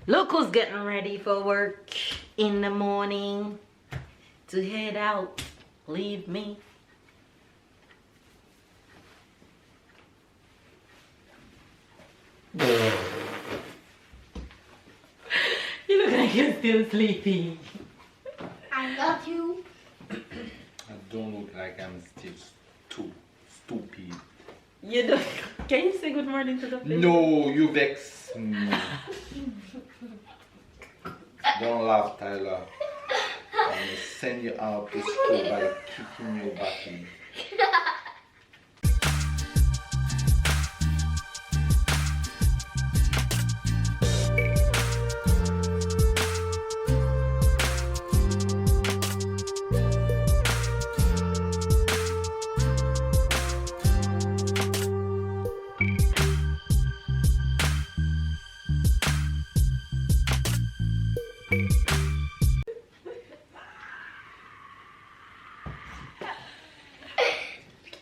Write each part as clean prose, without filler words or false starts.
Look who's getting ready for work in the morning to head out. Leave me. You look like you're still sleeping. I love you. I don't look like I'm still too stupid. You don't. Can you say good morning to the people? No, you vex me. Don't laugh, Tyler. I'm gonna send you out to school by kicking your butty.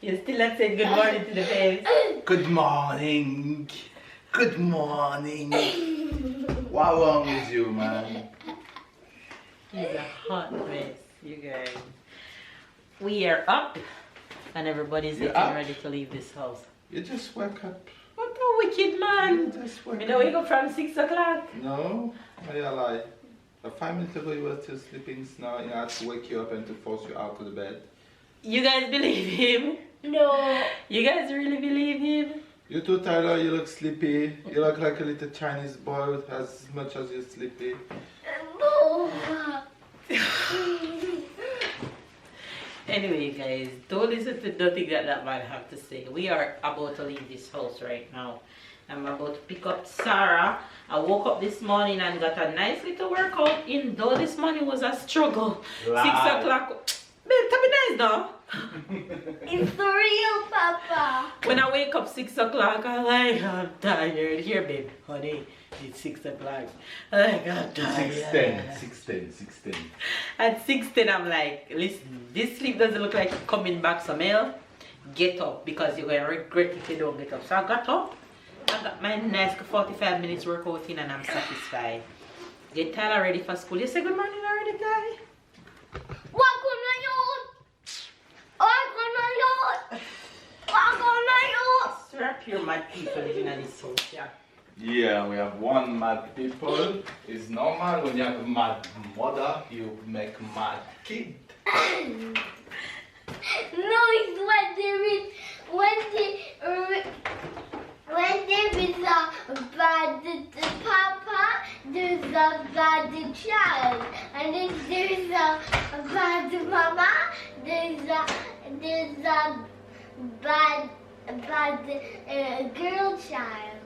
You still not saying good morning to the face. Good morning. Good morning. What's wrong with you, man? He's a hot mess, you guys. We are up and everybody's You're getting up? ready to leave this house. You just woke up. What a wicked man! You just woke You know, wake up from 6 o'clock. No, I lie. 5 minutes ago you were still sleeping, so now I had to wake you up and to force you out of the bed. You guys believe him? No. You guys really believe him? You too, Tyler, you look sleepy. You look like a little Chinese boy as much as you're sleepy. No. Anyway, you guys, don't listen to nothing that man have to say. We are about to leave this house right now. I'm about to pick up Sarah. I woke up this morning and got a nice little workout in, though this morning was a struggle. Lie. 6 o'clock. Babe, tell me nice now. It's real, Papa. When I wake up 6 o'clock, I'm like, I'm tired. Here, babe, honey, it's 6 o'clock. I'm tired. 6:10. At 6:10, I'm like, listen, this sleep doesn't look like it's coming back, so Mel, get up because you're going to regret if you don't get up. So I got up. I got my nice 45 minutes workout in and I'm satisfied. Get Tyler ready for school. You say good morning already, Ty? Walk on my own. Walk on my own. Walk on my own. Strap your mad people living in this house, yeah. Yeah, we have one mad people. It's normal when you have a mad mother, you make mad kid. No, it's when there is a bad papa, there's a bad child, and if there's a bad mama, there's a bad girl child.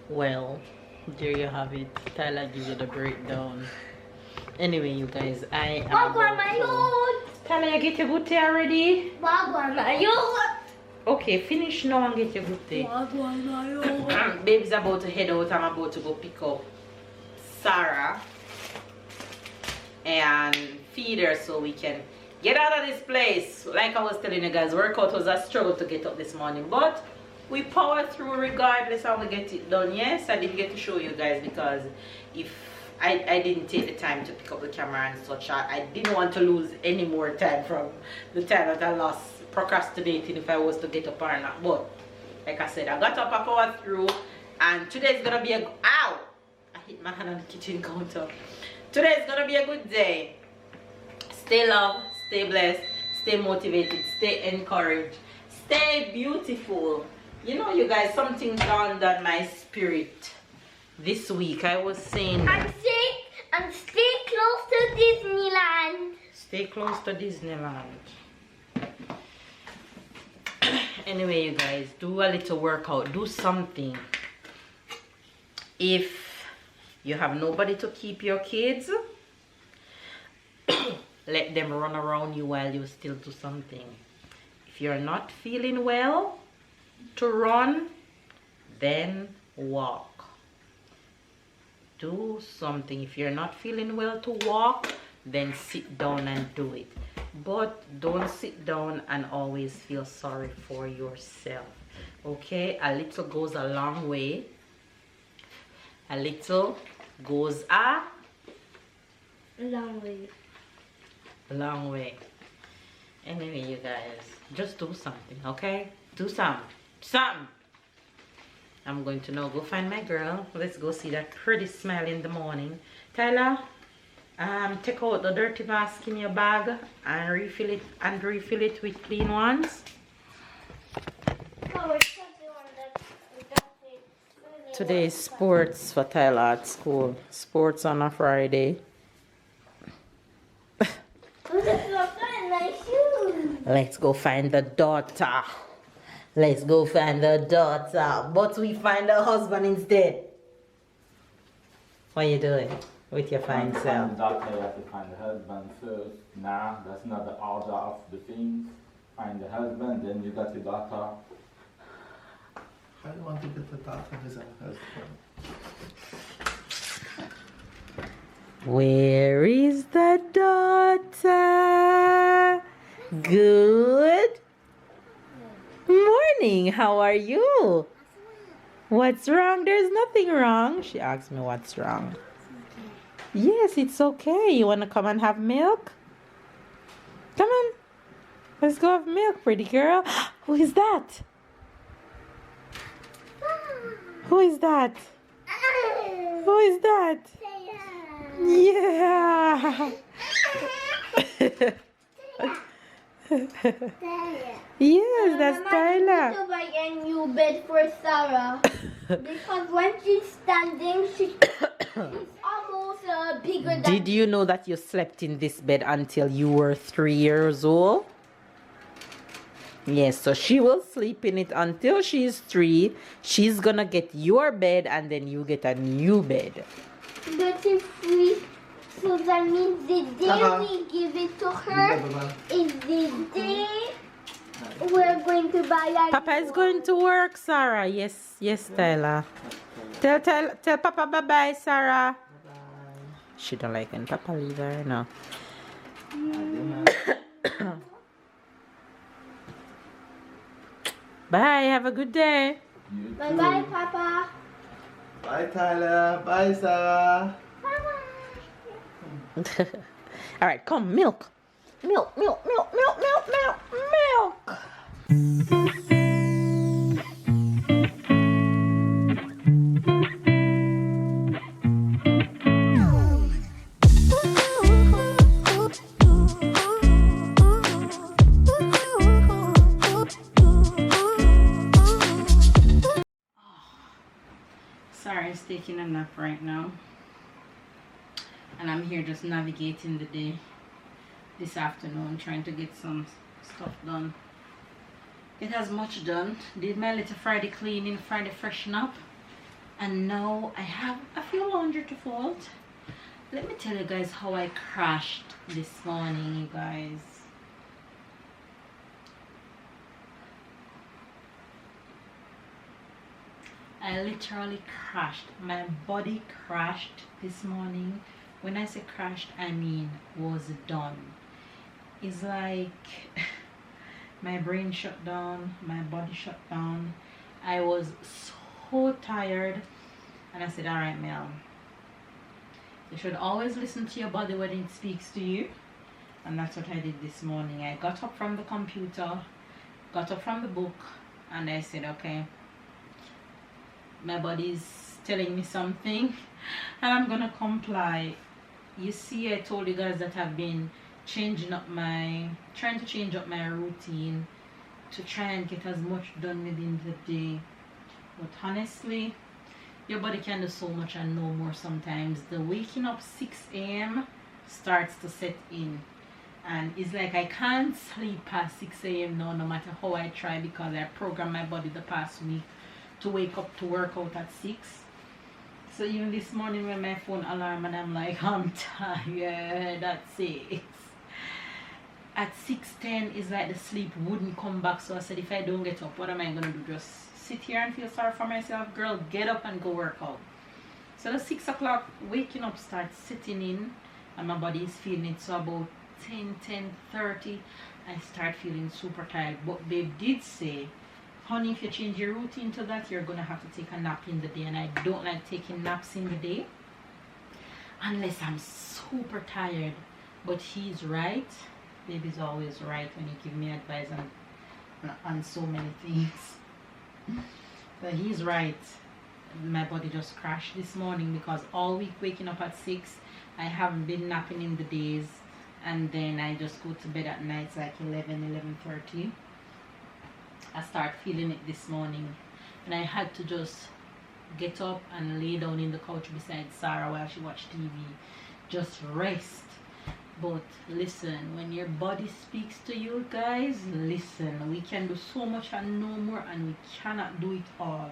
Well, there you have it. Tyler gives you the breakdown. Anyway, you guys, I am Walk on about my to- own. Tyler, you get your good tea already? Walk on my own. Okay, finish now and get your good tea. Walk on my own. Babe's about to head out. I'm about to go pick up Sarah and feed her so we can get out of this place. Like I was telling you guys, workout was a struggle to get up this morning, but we power through regardless how we get it done. Yes, I didn't get to show you guys because if I didn't take the time to pick up the camera and such, I didn't want to lose any more time from the time that I lost procrastinating if I was to get up or not. But like I said, I got up, I powered through, and today's gonna be a ow! I hit my hand on the kitchen counter. Today's gonna be a good day. Stay loved, stay blessed, stay motivated, stay encouraged, stay beautiful. You know, you guys, something dawned on my spirit this week. I was saying And stay close to Disneyland. stay close to Disneyland. Anyway, you guys, do a little workout, do something. If you have nobody to keep your kids, let them run around you while you still do something. If you're not feeling well to run, then walk. Do something. If you're not feeling well to walk, then sit down and do it. But don't sit down and always feel sorry for yourself. Okay, a little goes a long way. A little goes a Long way. long way. Anyway, you guys, just do something, okay? Do something. I'm going to now go find my girl. Let's go see that pretty smile in the morning. Tyler, take out the dirty mask in your bag and refill it with clean ones. Oh, it's something on that Today is sports for Tyler at school. Sports on a Friday. Let's go find the daughter. Let's go find the daughter. But we find the husband instead. What are you doing with your fine Find self? the daughter, you have to find the husband first. Nah, that's not the order of the things. Find the husband, then you got the daughter. I don't want to get the daughter as a husband. Where is the daughter? Good morning. How are you? What's wrong? There's nothing wrong. She asked me what's wrong. Yes, it's okay. You want to come and have milk? Come on. Let's go have milk, pretty girl. Who is that? Who is that? Who is that? Yeah. Yes, that's Tyler. To buy a new bed for Sarah because when she's standing, she's almost bigger than. Did you know that you slept in this bed until you were 3 years old? Yes, so she will sleep in it until she's 3. She's gonna get your bed and then you get a new bed. But if we, so that means the day we give it to her is the day we're going to buy a. Papa is going to work, Sarah. Yes, Tyler. Tell Papa bye-bye, Sarah. Bye-bye. She don't like when Papa leave her, no. Bye, have a good day. Bye-bye, Papa. Bye, Tyler. Bye, Sarah. All right, come, milk. Milk. Sarah's taking a nap right now. And I'm here just navigating the day this afternoon, trying to get some stuff done. It has much done. Did my little Friday cleaning, Friday freshen up, and now I have a few laundry to fold. Let me tell you guys how I crashed this morning, you guys. I literally crashed. My body crashed this morning. When I say crashed, I mean was done. It's like my brain shut down, my body shut down. I was so tired, and I said, all right, Mel, you should always listen to your body when it speaks to you. And that's what I did this morning. I got up from the computer, got up from the book, and I said, okay, my body's telling me something and I'm gonna comply. You see, I told you guys that I've been trying to change up my routine to try and get as much done within the day. But honestly, your body can do so much and no more sometimes. The waking up 6 a.m. starts to set in, and it's like I can't sleep past 6 a.m. now, no matter how I try, because I programmed my body the past week to wake up to work out at 6. So even this morning when my phone alarm and I'm like, I'm tired at 6. At 6:10 it's like the sleep wouldn't come back. So I said, if I don't get up, what am I gonna do? Just sit here and feel sorry for myself? Girl, get up and go work out. So the 6 o'clock waking up starts sitting in and my body is feeling it. So about 10:30 I start feeling super tired. But babe did say honey, if you change your routine to that, you're gonna have to take a nap in the day, and I don't like taking naps in the day unless I'm super tired. But he's right. Baby's always right when you give me advice on so many things. But he's right. My body just crashed this morning because all week waking up at 6, I haven't been napping in the days, and then I just go to bed at night like 11:30. I start feeling it this morning, and I had to just get up and lay down in the couch beside Sarah while she watched TV, just rest. But listen, when your body speaks to you, guys, listen, we can do so much and no more, and we cannot do it all.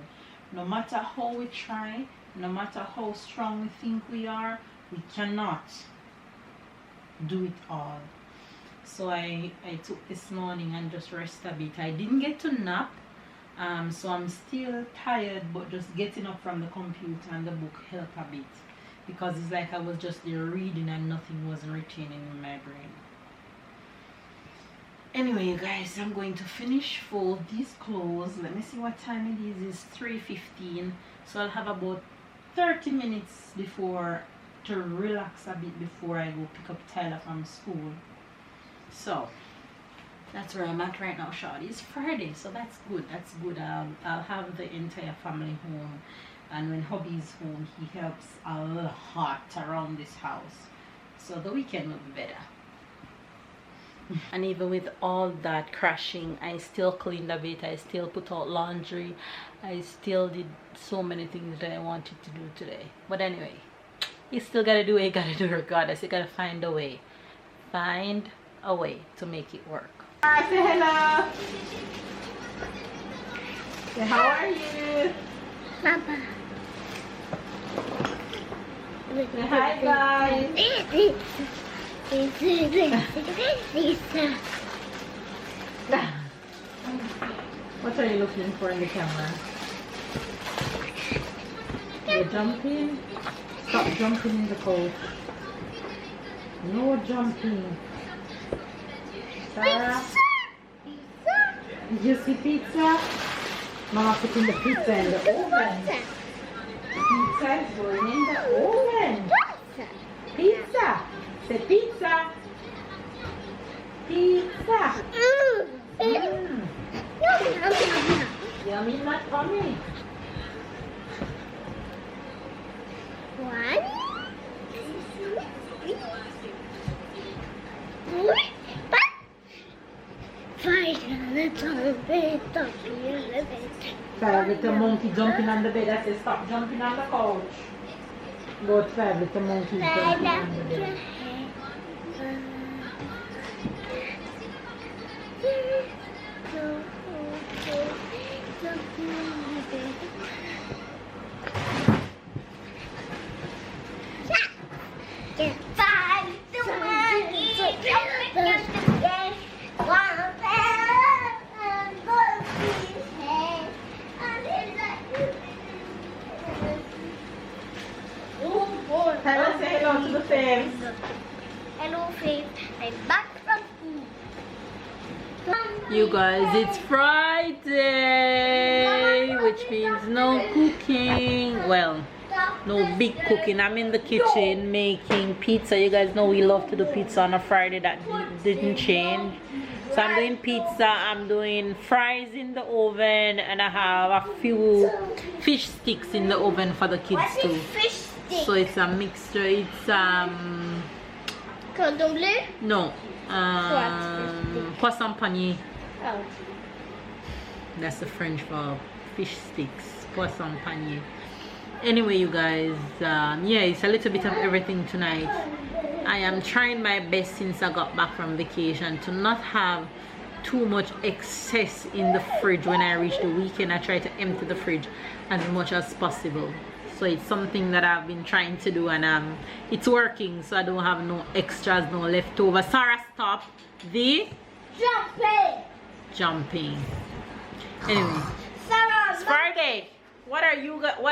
No matter how we try, no matter how strong we think we are, we cannot do it all. So I took this morning and just rest a bit. I didn't get to nap, so I'm still tired, but just getting up from the computer and the book helped a bit, because it's like I was just there reading and nothing was retaining in my brain. Anyway, you guys, I'm going to finish fold these clothes. Let me see what time it is. It's 3:15, so I'll have about 30 minutes before to relax a bit before I go pick up Tyler from school. So that's where I'm at right now, Shawty. It's Friday, so that's good. That's good. I'll have the entire family home, and when hubby's home, he helps a lot around this house, so the weekend will be better. And even with all that crashing, I still cleaned a bit, I still put out laundry, I still did so many things that I wanted to do today. But anyway, you still gotta do what you gotta do regardless. You gotta find a way to make it work. Say hello. Say, how are you? Papa. Say hi, guys. What are you looking for in the camera? You're jumping? Stop jumping in the coat. No jumping. Sarah? Did you see pizza? Mama putting the pizza in the oven. Pizza is going in the oven. Pizza. Say pizza. Pizza. Yummy, not tummy. One. Five little monkey jumping on the bed. I said stop jumping on the couch. Go 5 little monkeys jumping on the bed. Tyler, say hello to the fans. Hello, fans. I'm back from school. You guys, it's Friday, which means no cooking. Well, no big cooking. I'm in the kitchen making pizza. You guys know we love to do pizza on a Friday. That didn't change. So I'm doing pizza, I'm doing fries in the oven, and I have a few fish sticks in the oven for the kids too. So it's a mixture. It's Cordon bleu? no, poisson pané. Oh. That's the French for fish sticks. Poisson pané. Anyway, you guys, yeah, it's a little bit of everything tonight. I am trying my best since I got back from vacation to not have too much excess in the fridge. When I reach the weekend, I try to empty the fridge as much as possible. So it's something that I've been trying to do, and it's working, so I don't have no extras, no leftover. Sarah, stop the jumping. Anyway, Sarah, it's Friday. What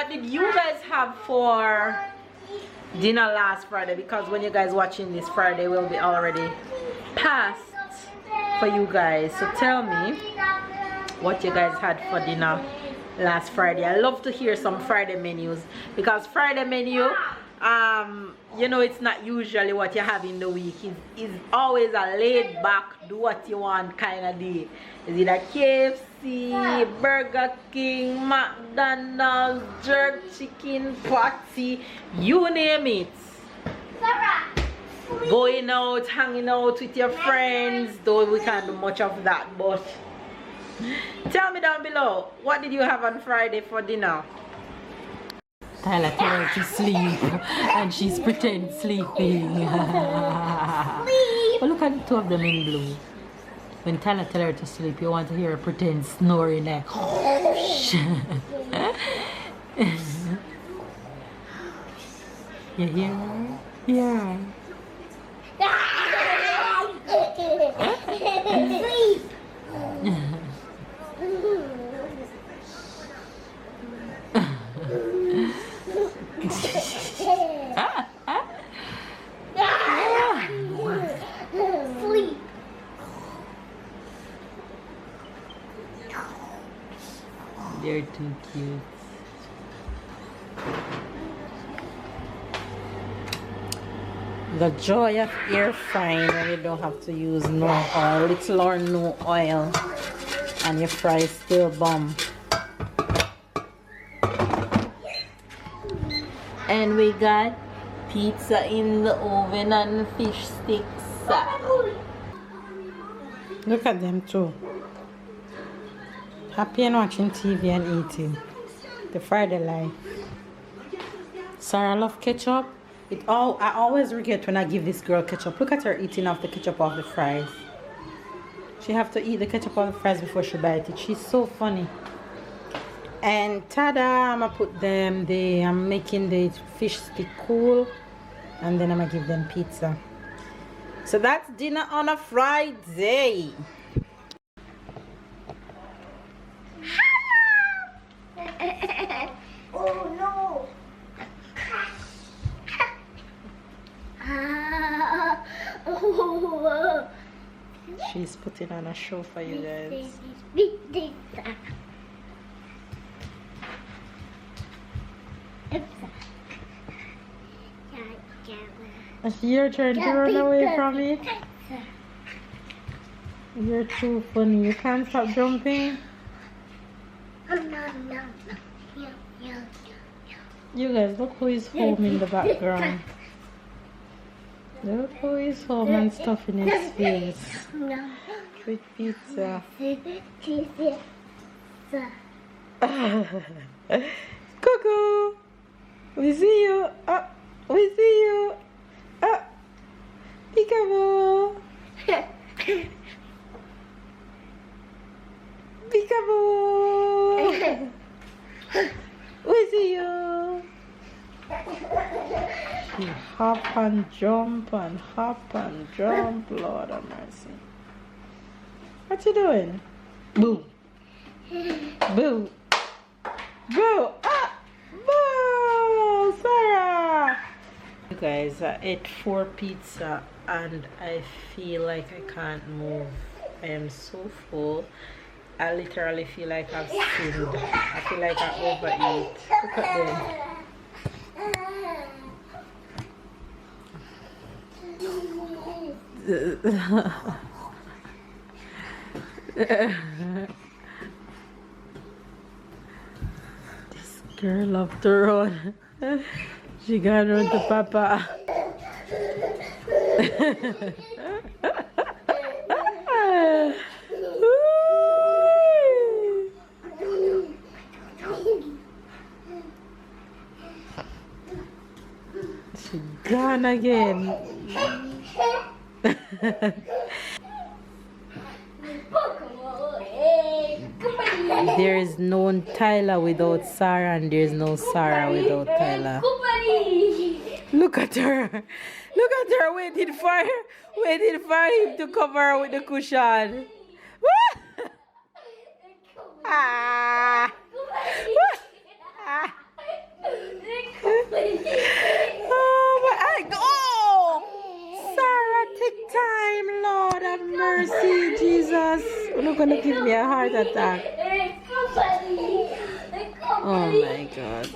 did you guys have for dinner last Friday? Because when you guys watching this, Friday will be already past for you guys. So tell me, what you guys had for dinner last Friday. I love to hear some Friday menus, because Friday menu, you know, it's not usually what you have in the week. It's always a laid back, do what you want kind of day. Is it a KFC, Burger King, McDonald's, jerk chicken, patty, you name it. Going out, hanging out with your friends, though we can't do much of that, but tell me down below, what did you have on Friday for dinner? Tyler told her to sleep and she's pretend sleeping. But look at the two of them in blue. When Tyler tell her to sleep, you want to hear her pretend snoring like you hear her? Yeah. Sleep. Sleep. They're too cute. The joy of air frying when you don't have to use no oil, little or no oil, and your fry still bomb. And we got pizza in the oven and fish sticks. Look at them too. Happy and watching TV and eating. The Friday life. Sarah love ketchup. I always regret when I give this girl ketchup. Look at her eating off the ketchup off the fries. She have to eat the ketchup off the fries before she bite it. She's so funny. And tada, I'm gonna put them there. I'm making the fish stick cool, and then I'm gonna give them pizza. So that's dinner on a Friday. Oh no. She's putting on a show for you guys. It's your turn to run away from me. You're too funny. You can't stop jumping. You guys, look who is home in the background. Look who is home and stuffing his face with pizza. Cuckoo! We see you! We see you! Peekaboo! Peekaboo! We see you! She hop and jump, Lord have mercy. What you doing? Boo! Boo! Boo! Boo! Sarah! You guys, I ate 4 pizza and I feel like I can't move. I am so full. I literally feel like I've sinned. I feel like I overeat. Look at them. This girl loved to run. She got run to Papa. She gone again. There is no Tyler without Sarah, and there is no Sarah without Tyler. Look at her. Look at her waiting for him to cover her with the cushion. Ah. Oh, Sarah, take time, Lord have mercy, Jesus. Look gonna give me a heart attack. Oh my god.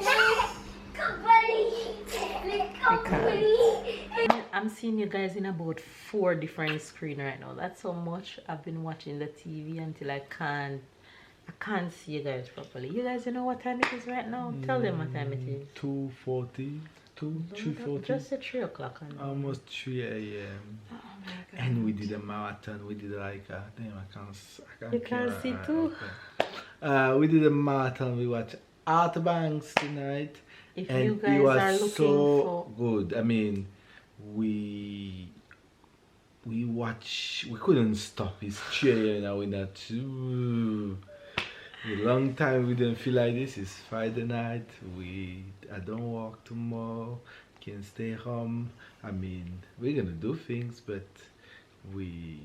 I'm seeing you guys in about 4 different screens right now. That's how much I've been watching the TV until I can't see you guys properly. You guys, you know what time it is right now? Tell them what time it is. 2:40. 2:40. Just at 3 o'clock. Almost 3 a.m. Oh my god. And we did a marathon. We did like a damn. I can't. You can see too. Okay. We did a marathon. We watched Outer Banks tonight. If and you guys it was are looking so for good. I mean, we watch. We couldn't stop. It's cheering now. We're not. A long time we didn't feel like this. It's Friday night. I don't work tomorrow. Can stay home. I mean, we're gonna do things, but we're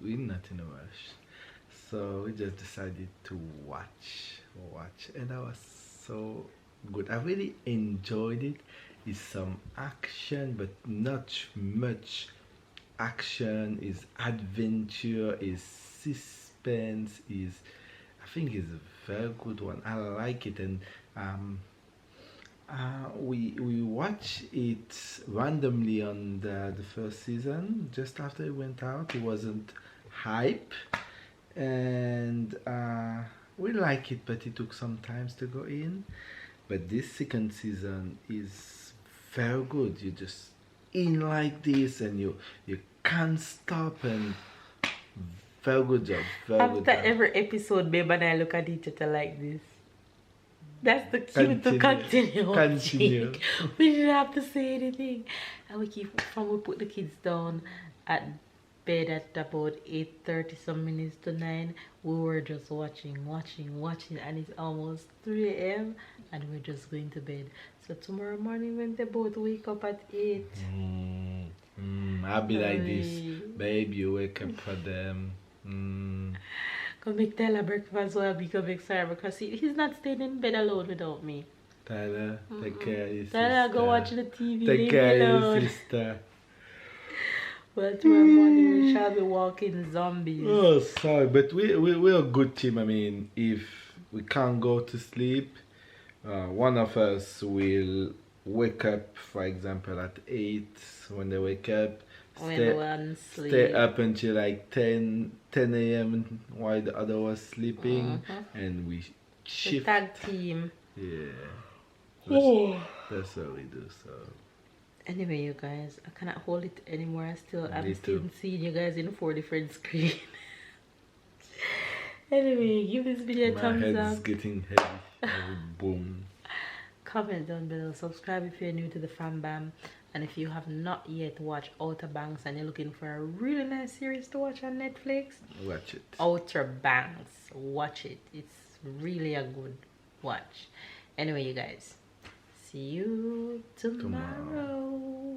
not in a rush. So we just decided to watch, and that was so good. I really enjoyed it. It's some action, but not much action. Is adventure, is suspense, is I think it's a very good one. I like it, and we watched it randomly on the first season. Just after it went out, it wasn't hype, and we like it, but it took some time to go in. But this second season is very good. You just in like this, and you can't stop, and very good job. After every episode, babe and I look at each other like this. That's the cue to continue. We didn't have to say anything. And we put the kids down at bed at about 8:30 some minutes to 9. We were just watching, and it's almost 3 a.m. and we're just going to bed. So tomorrow morning when they both wake up at 8. I'll be like this. Babe, you wake up for them. Go make Tyler breakfast while we go make Sarah, because he's not staying in bed alone without me. Tyler, take care of your sister. Tyler, go watch the TV. Take care of your sister. Well, tomorrow morning we shall be walking zombies. Oh, sorry, but we're a good team. I mean, if we can't go to sleep, one of us will wake up, for example, at 8 when they wake up. Stay up until like 10 a.m. while the other was sleeping, and we shift. The tag team. Yeah. That's what we do. So. Anyway, you guys, I cannot hold it anymore. I'm still seeing you guys in 4 different screens. Anyway, give this video a thumbs up. My head's getting heavy. Boom. Comment down below. Subscribe if you're new to the Fam Bam. And if you have not yet watched Outer Banks and you're looking for a really nice series to watch on Netflix, watch it. Outer Banks. Watch it. It's really a good watch. Anyway, you guys, see you tomorrow.